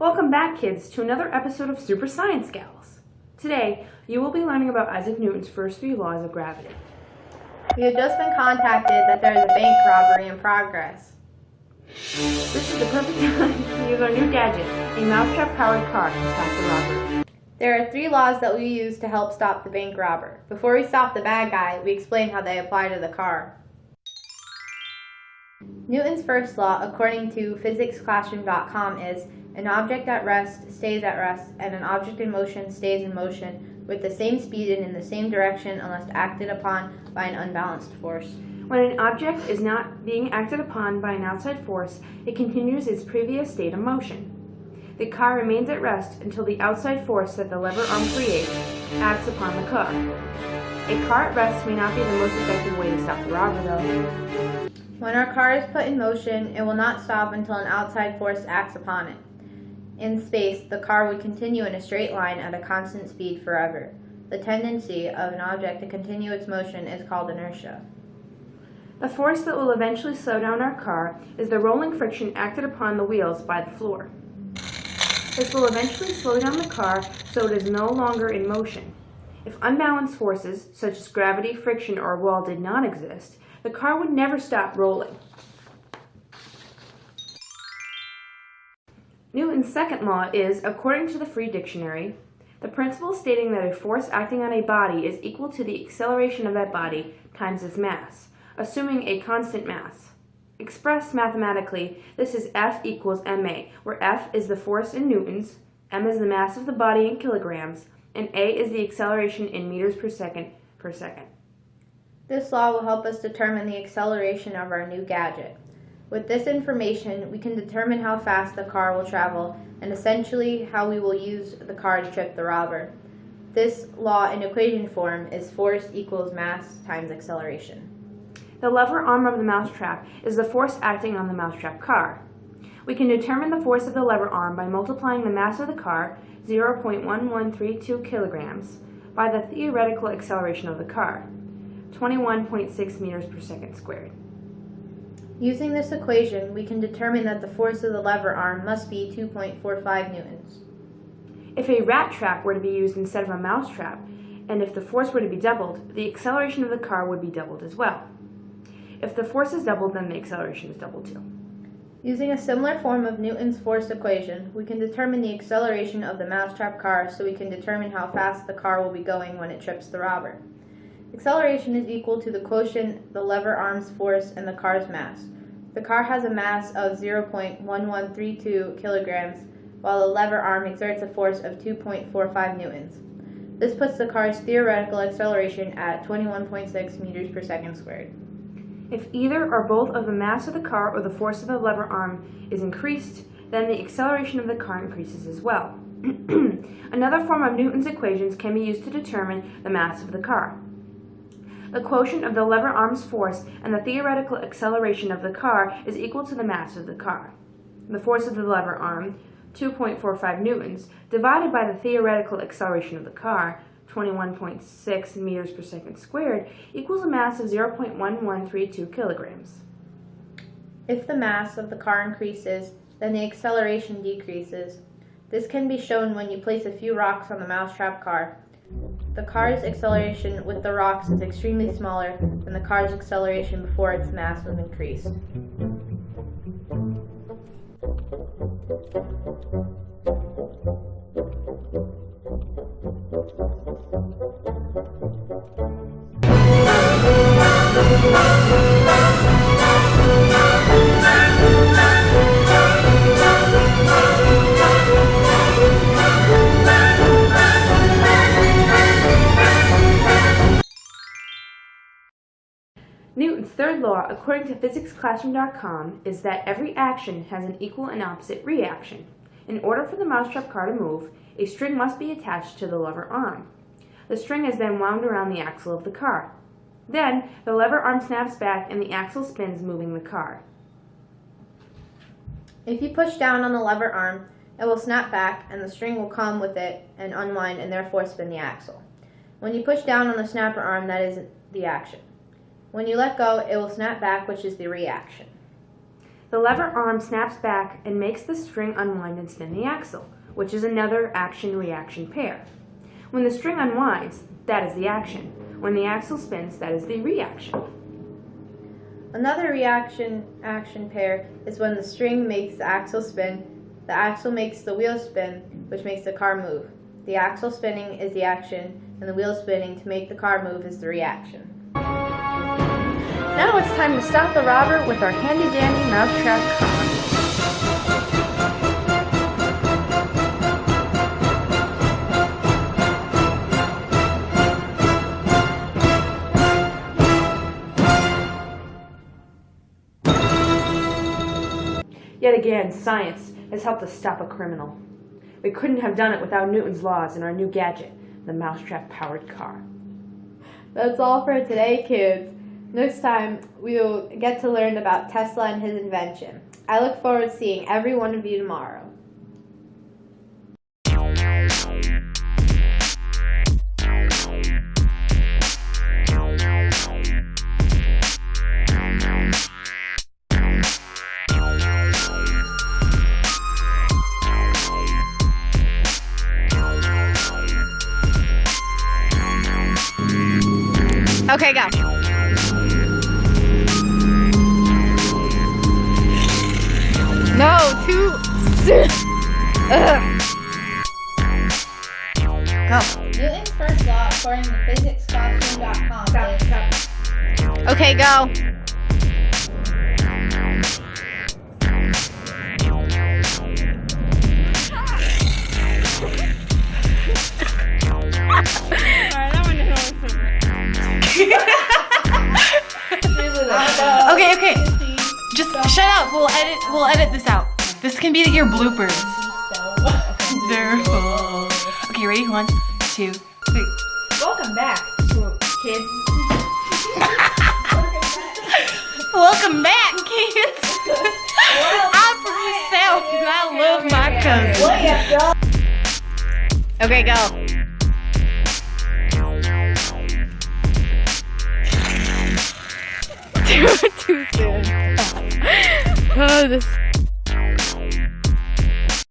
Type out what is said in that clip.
Welcome back, kids, to another episode of Super Science Gals. Today, you will be learning about Isaac Newton's first 3 laws of gravity. We have just been contacted that there is a bank robbery in progress. This is the perfect time to use our new gadget, a Mousetrap-Powered car, to stop the robber. There are 3 laws that we use to help stop the bank robber. Before we stop the bad guy, we explain how they apply to the car. Newton's first law, according to physicsclassroom.com, is an object at rest stays at rest, and an object in motion stays in motion with the same speed and in the same direction unless acted upon by an unbalanced force. When an object is not being acted upon by an outside force, it continues its previous state of motion. The car remains at rest until the outside force that the lever arm creates acts upon the car. A car at rest may not be the most effective way to stop the robber, though. When our car is put in motion, it will not stop until an outside force acts upon it. In space, the car would continue in a straight line at a constant speed forever. The tendency of an object to continue its motion is called inertia. The force that will eventually slow down our car is the rolling friction acted upon the wheels by the floor. This will eventually slow down the car so it is no longer in motion. If unbalanced forces, such as gravity, friction, or a wall, did not exist, the car would never stop rolling. Newton's second law is, according to the Free Dictionary, the principle stating that a force acting on a body is equal to the acceleration of that body times its mass, assuming a constant mass. Expressed mathematically, this is F equals ma, where F is the force in newtons, m is the mass of the body in kilograms, and a is the acceleration in meters per second per second. This law will help us determine the acceleration of our new gadget. With this information, we can determine how fast the car will travel and essentially how we will use the car to trip the robber. This law in equation form is force equals mass times acceleration. The lever arm of the mousetrap is the force acting on the mousetrap car. We can determine the force of the lever arm by multiplying the mass of the car, 0.1132 kilograms, by the theoretical acceleration of the car, 21.6 meters per second squared. Using this equation, we can determine that the force of the lever arm must be 2.45 newtons. If a rat trap were to be used instead of a mousetrap, and if the force were to be doubled, the acceleration of the car would be doubled as well. If the force is doubled, then the acceleration is doubled too. Using a similar form of Newton's force equation, we can determine the acceleration of the mousetrap car so we can determine how fast the car will be going when it trips the robber. Acceleration is equal to the quotient, the lever arm's force, and the car's mass. The car has a mass of 0.1132 kilograms, while the lever arm exerts a force of 2.45 newtons. This puts the car's theoretical acceleration at 21.6 meters per second squared. If either or both of the mass of the car or the force of the lever arm is increased, then the acceleration of the car increases as well. Another form of Newton's equations can be used to determine the mass of the car. The quotient of the lever arm's force and the theoretical acceleration of the car is equal to the mass of the car. The force of the lever arm, 2.45 newtons, divided by the theoretical acceleration of the car, 21.6 meters per second squared, equals a mass of 0.1132 kilograms. If the mass of the car increases, then the acceleration decreases. This can be shown when you place a few rocks on the mousetrap car. The car's acceleration with the rocks is extremely smaller than the car's acceleration before its mass was increased. Newton's third law, according to physicsclassroom.com, is that every action has an equal and opposite reaction. In order for the mousetrap car to move, a string must be attached to the lever arm. The string is then wound around the axle of the car. Then, the lever arm snaps back and the axle spins, moving the car. If you push down on the lever arm, it will snap back and the string will come with it and unwind and therefore spin the axle. When you push down on the snapper arm, that is the action. When you let go, it will snap back, which is the reaction. The lever arm snaps back and makes the string unwind and spin the axle, which is another action-reaction pair. When the string unwinds, that is the action. When the axle spins, that is the reaction. Another reaction-action pair is when the string makes the axle spin, the axle makes the wheel spin, which makes the car move. The axle spinning is the action, and the wheel spinning to make the car move is the reaction. Now it's time to stop the robber with our handy-dandy mousetrap car. Yet again, science has helped us stop a criminal. We couldn't have done it without Newton's laws and our new gadget, the Mousetrap-Powered car. That's all for today, kids. Next time, we'll get to learn about Tesla and his invention. I look forward to seeing every one of you tomorrow. Okay, go. No, too soon. Go. Newton's first law, according to physicsclassroom.com. Stop. Okay, go. Okay. Just shut up. We'll edit this out. This can be your bloopers. They're full. Okay, ready? 1, 2, 3. Welcome back, kids. Welcome back, kids. I'm for myself and I love my cousin. Okay, go. Too soon. Oh, this.